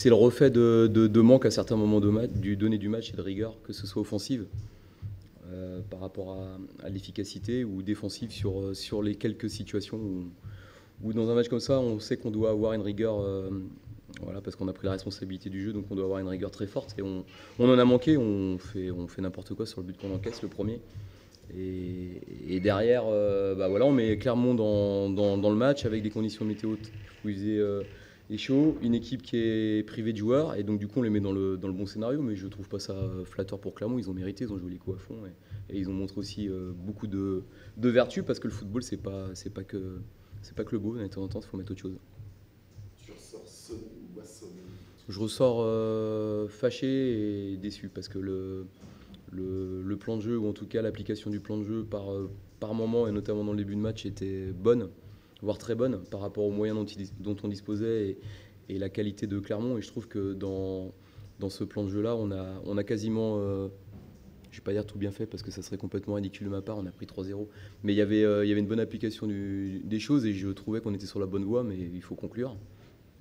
c'est le reflet de manque à certains moments donné du match et de rigueur, que ce soit offensive par rapport à l'efficacité ou défensive sur les quelques situations où dans un match comme ça, on sait qu'on doit avoir une rigueur, voilà, parce qu'on a pris la responsabilité du jeu, donc on doit avoir une rigueur très forte. Et on en a manqué, on fait n'importe quoi sur le but qu'on encaisse, le premier. Et derrière, bah voilà, on met Clermont dans le match avec des conditions météo où il faisait chaud, une équipe qui est privée de joueurs, et donc du coup on les met dans le bon scénario, mais je trouve pas ça flatteur pour Clermont. Ils ont mérité, ils ont joué les coups à fond, et ils ont montré aussi beaucoup de vertu, parce que le football c'est pas que le beau, de temps en temps il faut mettre autre chose. Tu ressors sonné ou assommé? Je ressors fâché et déçu, parce que le plan de jeu, ou en tout cas l'application du plan de jeu par moment, et notamment dans le début de match, était bonne, voire très bonne, par rapport aux moyens dont on disposait et la qualité de Clermont. Et je trouve que dans ce plan de jeu-là, on a quasiment, je ne vais pas dire tout bien fait, parce que ça serait complètement ridicule de ma part, on a pris 3-0. Mais il y avait une bonne application des choses, et je trouvais qu'on était sur la bonne voie, mais il faut conclure.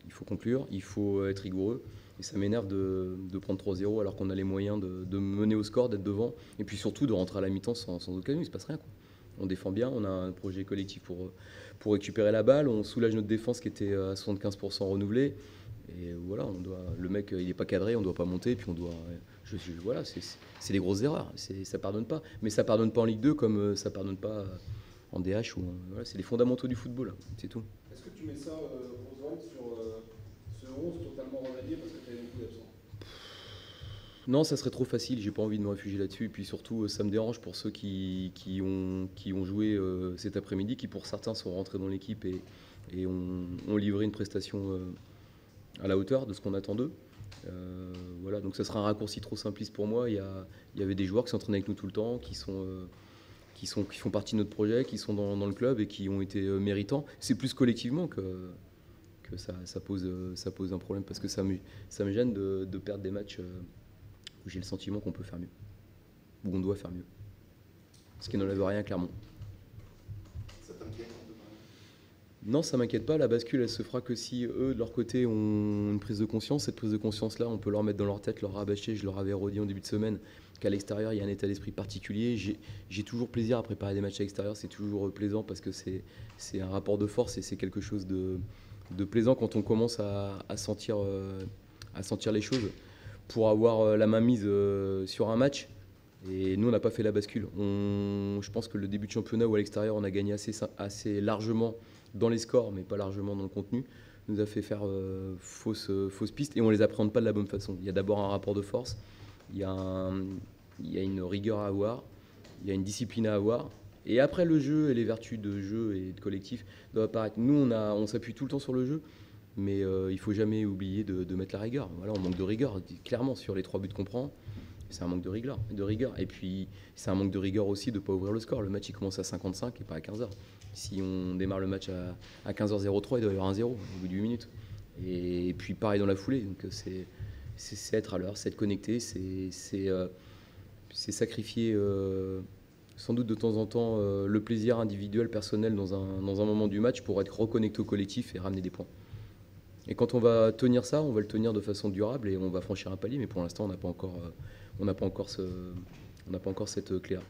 Il faut être rigoureux. Et ça m'énerve de prendre 3-0 alors qu'on a les moyens de mener au score, d'être devant, et puis surtout de rentrer à la mi-temps sans occasion. Il ne se passe rien, quoi. On défend bien, on a un projet collectif pour récupérer la balle, on soulage notre défense qui était à 75% renouvelée. Et voilà, le mec il n'est pas cadré, on ne doit pas monter, puis on doit. Voilà, c'est des grosses erreurs, ça pardonne pas. Mais ça pardonne pas en Ligue 2 comme ça pardonne pas en DH. Voilà, c'est les fondamentaux du football, c'est tout. Est-ce que tu mets ça, Oswald, sur ce 11 totalement remanié parce que tu avais beaucoup d'absents? Non, ça serait trop facile, j'ai pas envie de me réfugier là-dessus. Et puis surtout, ça me dérange pour ceux qui ont joué cet après-midi, qui pour certains sont rentrés dans l'équipe et ont livré une prestation à la hauteur de ce qu'on attend d'eux. Voilà, donc ça sera un raccourci trop simpliste pour moi. Il y avait des joueurs qui s'entraînent avec nous tout le temps, qui font partie de notre projet, qui sont dans le club et qui ont été méritants. C'est plus collectivement que ça pose un problème, parce que ça me gêne de perdre des matchs où j'ai le sentiment qu'on peut faire mieux, où on doit faire mieux. Ce qui n'enlève rien, clairement. Ça t'inquiète un peu quand même? Non, ça m'inquiète pas. La bascule, elle se fera que si eux, de leur côté, ont une prise de conscience. Cette prise de conscience-là, on peut leur mettre dans leur tête, leur rabâcher. Je leur avais redit en début de semaine qu'à l'extérieur, il y a un état d'esprit particulier. J'ai toujours plaisir à préparer des matchs à l'extérieur. C'est toujours plaisant, parce que c'est un rapport de force, et c'est quelque chose de plaisant quand on commence à sentir les choses, pour avoir la main mise sur un match. Et nous, on n'a pas fait la bascule. Je pense que le début de championnat, où à l'extérieur, on a gagné assez largement dans les scores, mais pas largement dans le contenu, nous a fait faire fausse piste, et on ne les appréhende pas de la bonne façon. Il y a d'abord un rapport de force, il y a une rigueur à avoir, il y a une discipline à avoir, et après le jeu et les vertus de jeu et de collectif doivent apparaître. Nous, on s'appuie tout le temps sur le jeu, mais il ne faut jamais oublier de mettre la rigueur. Voilà, on manque de rigueur, clairement, sur les 3 buts qu'on prend. C'est un manque de rigueur. Et puis, c'est un manque de rigueur aussi de ne pas ouvrir le score. Le match, il commence à 55 et pas à 15h. Si on démarre le match à 15h03, il doit y avoir un 0 au bout de 8 minutes. Et puis, pareil dans la foulée. Donc, c'est être à l'heure, c'est être connecté, c'est sacrifier sans doute de temps en temps le plaisir individuel, personnel dans un moment du match, pour être reconnecté au collectif et ramener des points. Et quand on va tenir ça, on va le tenir de façon durable, et on va franchir un palier. Mais pour l'instant, on n'a pas encore cette clé-là.